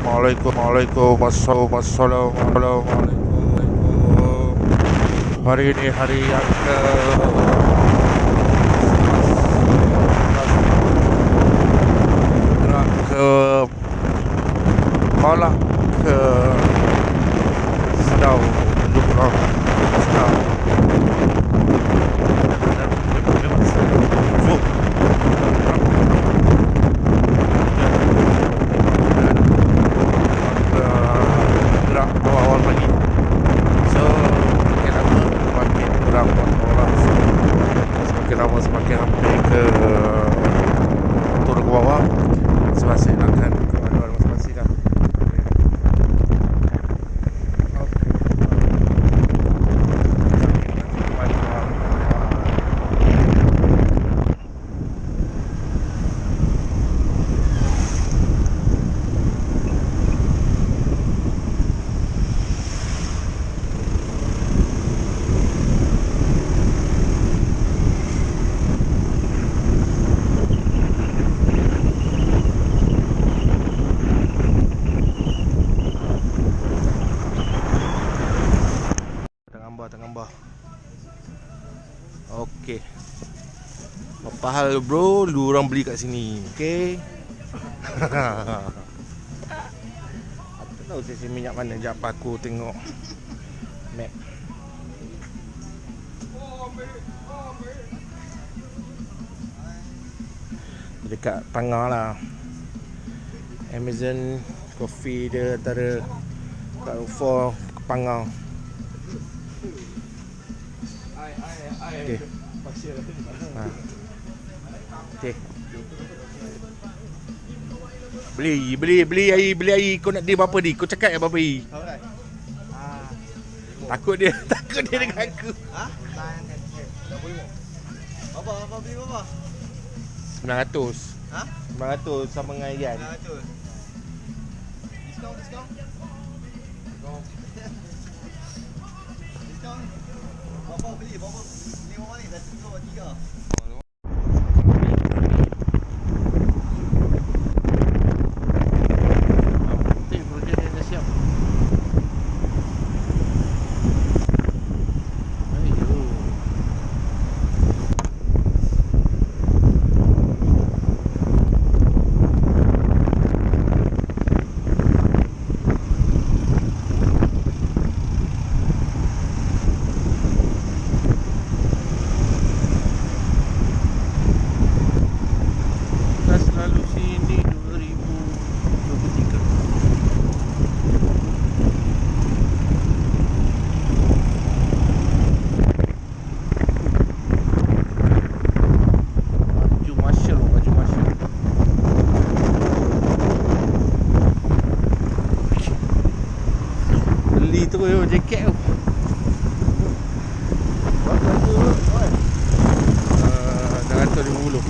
Assalamualaikum. Hari ini hari yang ke Malak ke Sedau Jumlah Sedau gerak awal-awal pagi. So makin lama makin kurang orang. Semakin lama semakin hampir ke turun ke bawah. Masih akan ke luar masing-masing dah. Tengambah. Okey. Berapa hal bro, lu orang beli kat sini. Okey. Aku tahu sesi minyak mana. Jap aku tengok map. Dekat tengah lah. Amazon Coffee dia antara kat Rufo Kepangau. Okey. Okey. Beli air. Kau nak dia berapa di? Kau cakap berapa air? Takut dia dengan aku. Berapa beli berapa? 900. 900 sama dengan Ian. 900. Diskaun. Diskaun. Berapa beli? Berapa ni? Dah 3. Jaket tu. Dah 150.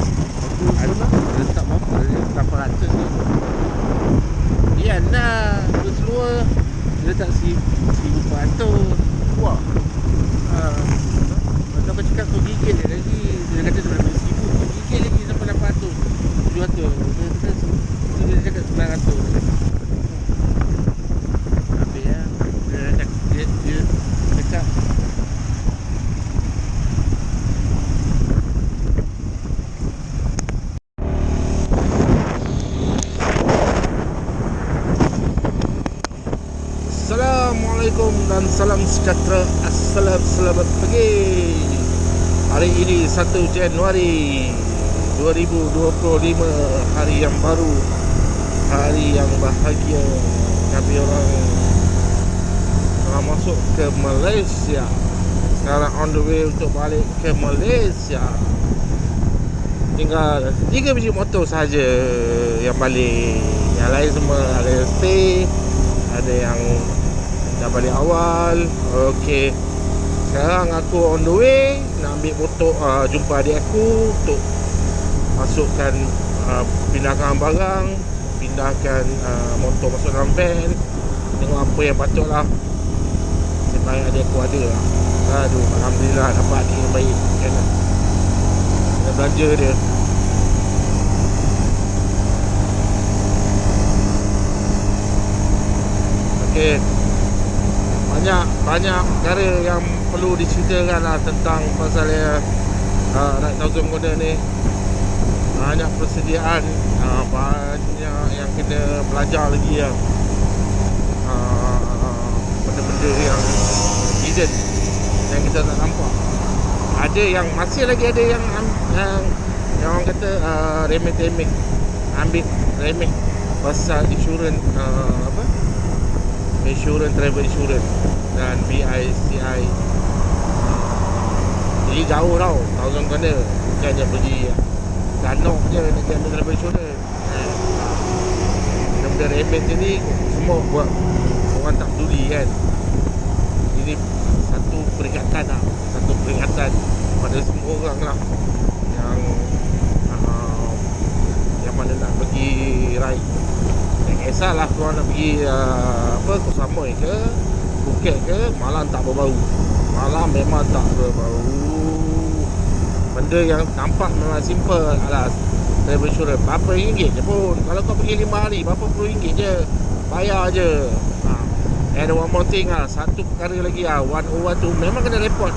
Ada letak berapa? 800 tu. Ian lah. Tu semua dia letak 1400. Wah. Lepas aku cakap kau gigil dia lagi. Dia kata daripada 1000 kau gigil lagi sampai 800 700. Dia cakap 900. Dia dekat. Assalamualaikum dan salam sejahtera. Selamat pagi. Hari ini 1 Januari 2025, hari yang baru, hari yang bahagia. Kami orang masuk ke Malaysia. Sekarang on the way untuk balik ke Malaysia. Tinggal 3 biji motor saja yang balik. Yang lain semua ada yang stay, ada yang dah balik awal. Okey. Sekarang aku on the way nak ambil motor, jumpa adik aku untuk masukkan, pindahkan barang, pindahkan motor masuk dalam van. Tengok apa yang patut lah. Sebab adik aku ada lah. Aduh, alhamdulillah dapat adik yang baik kan. Dia belanja dia. Okey. Banyak perkara yang perlu diceritakan lah tentang pasal Ride Thousand Corner ni. Banyak persediaan, banyak yang kena belajar lagi lah. Benda-benda yang hidden yang kita tak nampak. Ada yang masih lagi ada yang orang kata remeh-temeh, ambil remeh pasal insurans, travel insurance dan BICI. Jadi jauh tau Thousand Corner, bukannya pergi Danok je nak ambil travel insurance. Benda-benda remeh je ni semua buat orang tak peduli kan. Ini satu peringatan lah, satu peringatan pada semua orang lah yang mana nak pergi ride. Tak kisahlah korang nak pergi Koh Samui ke Phuket ke, malam tak berbau. Malam memang tak berbau. Benda yang nampak memang simple adalah travel insurance. Berapa ringgit je pun. Kalau kau pergi 5 hari, berapa puluh ringgit je, bayar je. And one more thing lah, satu perkara lagi lah, 101 tu memang kena report.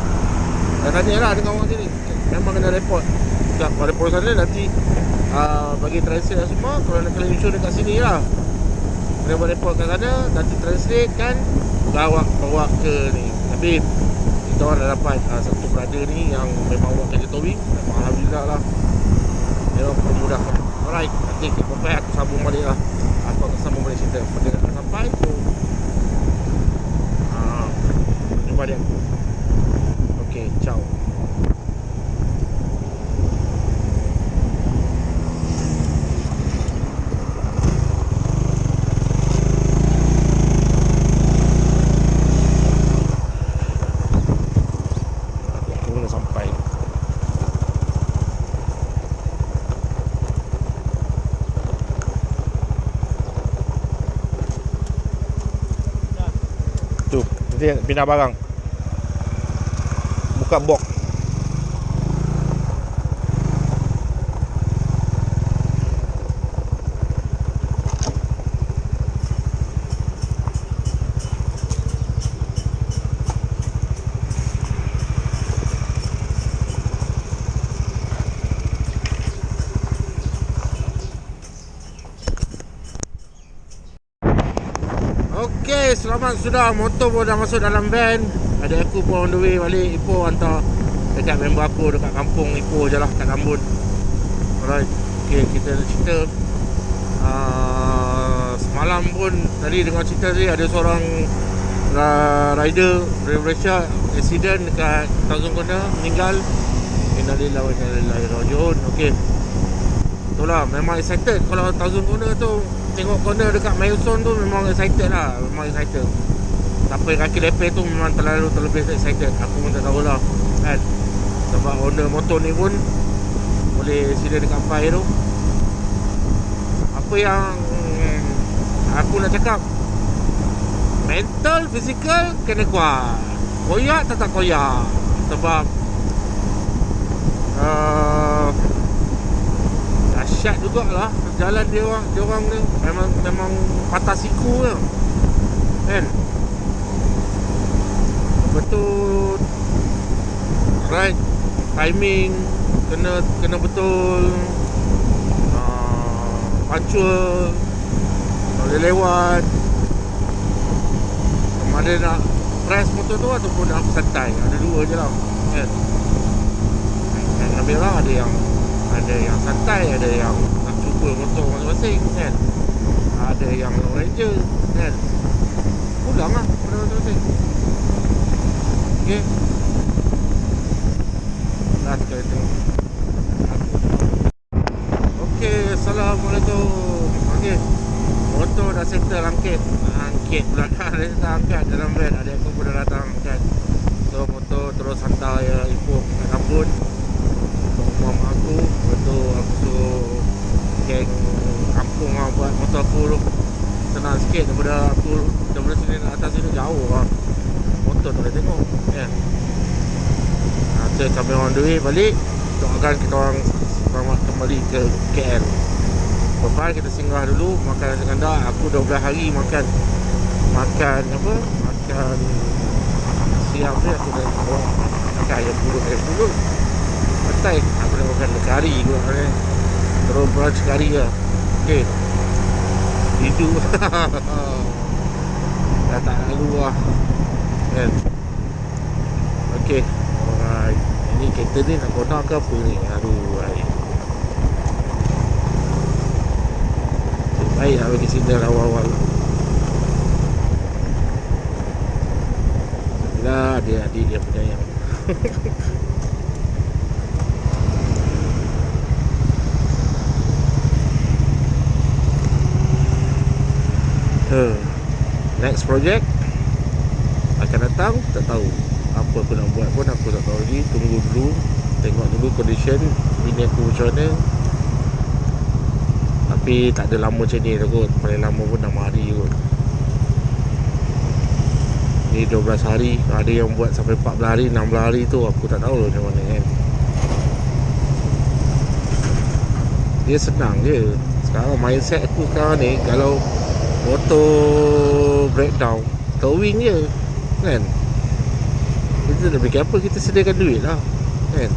Dah tanya lah dengan orang sini, memang kena report. Tak, pada polis sana nanti bagi translate lah semua. Kalau nak claim insurance dekat sini lah, kena buat report kat sana, nanti translate kan, bawa ke ni. Tapi kita orang dah dapat satu brother ni yang memang buat kerja towing. Memang Alhamdulillah lah, dia orang permudahkan. Alright, nanti kita sampai aku sambung balik lah. Aku akan sambung balik cerita. Pada nak sampai tu jumpa dia. Okay, ciao. Dia pindah barang, buka box. Okay, selamat sudah. Motor pun dah masuk dalam van. Adik aku pun on the way balik. Ipoh hantar dekat member aku dekat kampung Ipoh je lah, kat Tambun. Alright, okay, kita cerita. Semalam pun tadi dengar cerita tadi, ada seorang rider dari Malaysia accident dekat Thousand Corner, meninggal. Innalillahi wa inna ilaihi raji'un. Okay, itulah, memang excited kalau Thousand Corner tu. Tengok corner dekat Milestone tu memang excited lah. Memang excited. Siapa yang kaki lepeh tu memang terlebih excited. Aku pun tak tahulah kan. Sebab owner motor ni pun boleh sila dekat Pai tu. Apa yang aku nak cakap, mental, fizikal kena kuat. Koyak tak koyak. Sebab dahsyat jugalah jalan dia orang ni. Memang patah siku je kan. Betul right, timing kena betul, punctual, boleh lewat. Sama ada nak press motor tu ataupun nak santai, ada dua je lah kan. Dan lebih orang ada yang santai, ada yang nak cuba motor masing-masing kan. Ada yang long ranger kan. Pulang lah pada masing-masing. Okay, dah sekali tengok. Okay, Assalamualaikum. Okay, motor dah settle angkit pula dah. Dia dah angkat dalam van. Adik aku pun dah datang angkat. So motor terus hantar Ipoh kat Tambun. Mak aku, lepas tu aku suruh geng kampung lah buat motor aku tu. Senang sikit daripada sini nak atas sini jauh lah. Motor tak boleh tengok kan. So sampai on the way balik, doakan kita orang selamat kembali ke KL. Lepas kita singgah dulu makan nasi kandar. Aku 12 hari makan makan apa, makan siang ni aku dah makan ayam burung, petai aku dah makan kari juga ni, terus brunch kari lah. Okay, hidup dah tak lalu lah kan. Okay, alright, ini kereta ni nak konak ke apa ni, aduh ay. Baik lah bagi signal awal-awal lah, adik-adik dia punya yang next project akan datang, tak tahu apa aku nak buat pun aku tak tahu lagi. Tunggu dulu, tengok dulu condition bini aku macam mana. Tapi tak ada lama macam ni kot, paling lama pun 6 hari kot. Ni 12 hari, ada yang buat sampai 14 hari, 16 hari tu aku tak tahu macam mana kan. Dia senang je. Sekarang mindset aku sekarang ni, kalau motor breakdown, towing je kan. Kita nak fikir apa, kita sediakan duit lah kan.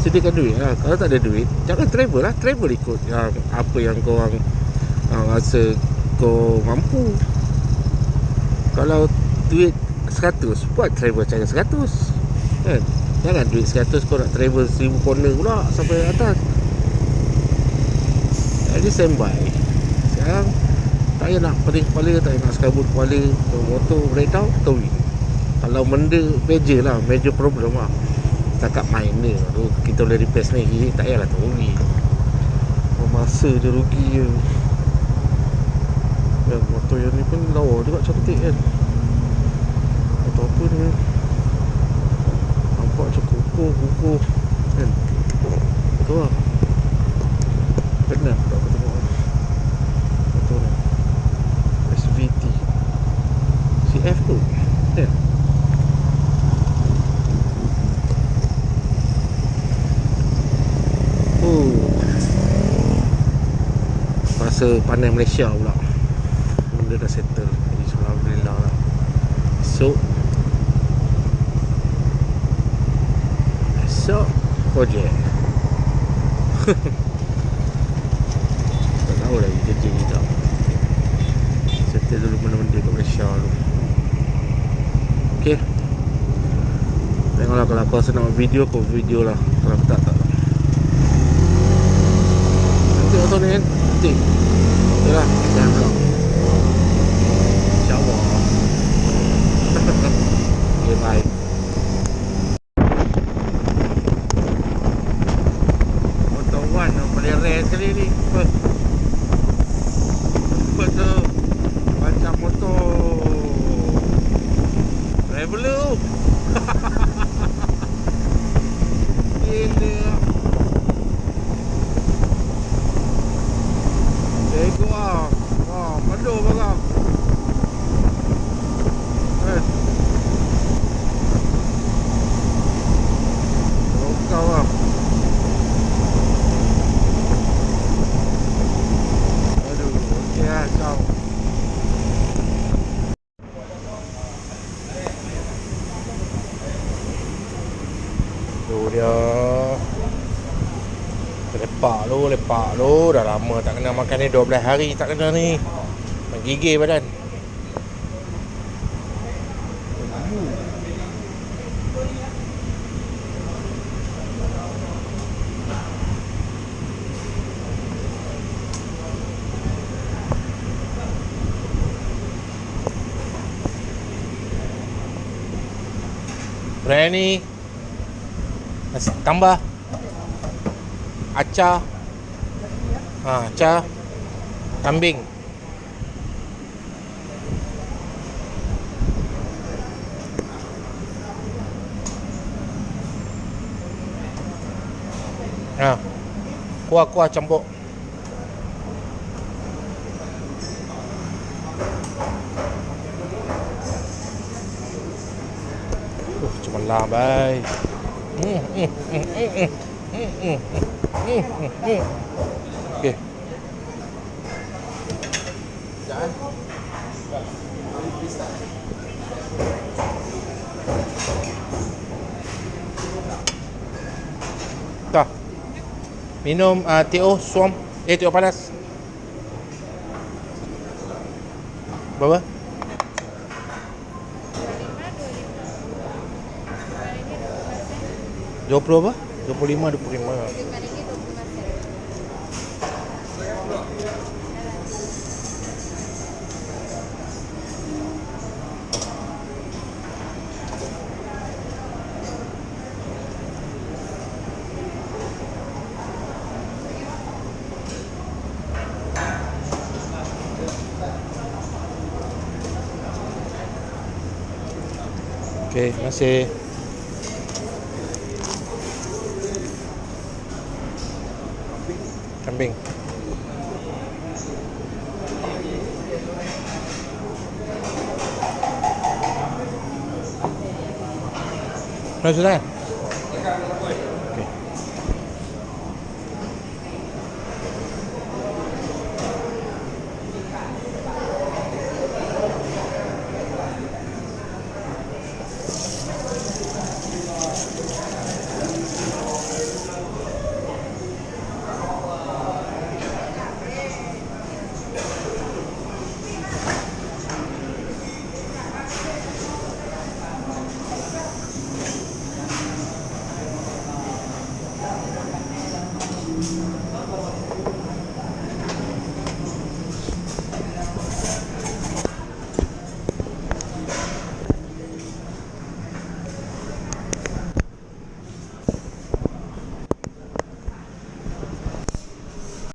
Sediakan duit lah. Kalau tak ada duit, jangan travel lah. Travel ikut yang apa yang korang rasa kau mampu. Kalau duit 100, buat travel cara 100 kan. Jangan duit 100 kau nak travel 1000 corner pula sampai atas. Jadi standby. Sekarang tak payah nak pening kepala, tak payah nak skabut kepala. Motor breakdown, towing. Kalau benda major lah, major problem lah, setakat minor tu kita boleh repair sendiri, tak payahlah towing. Masa je rugi je. Dan motor yang ni pun lawa juga, cantik kan. Motor apa ni, nampak macam kukuh kan. Betul lah. Benar tak aku tengok motor ni SVT CF tu kan. Rasa pandai Malaysia pula, benda dah settle. Jadi alhamdulillah lah. Esok projek tak tahu lagi kerja ni tak. Settle dulu benda-benda kat Malaysia dulu. Okay, tengoklah kalau aku rasa nak buat video, aku video lah. Kalau tak nanti motor ni kan, nanti yalah, jangan vlog InsyaAllah. Okay, bye. Motor One yang paling rare sekali ni. Apa tu, macam motor Traveller. Gila. Tengok lah. Wah, madu barang. Lokal lah. Aduh, okey lah kau. Tu dia. Lepak lu. Dah lama tak kena makan ni, 12 hari tak kena ni. Menggigil badan. Biryani tambah acar. Acar kambing. Kuah campur. Cemerlang bye. Okay. Jangan. Dah. Minum TO Swam. TO panas. Berapa? 20 apa? 25. Okey, terima kasih. Kambing. Dah sudah.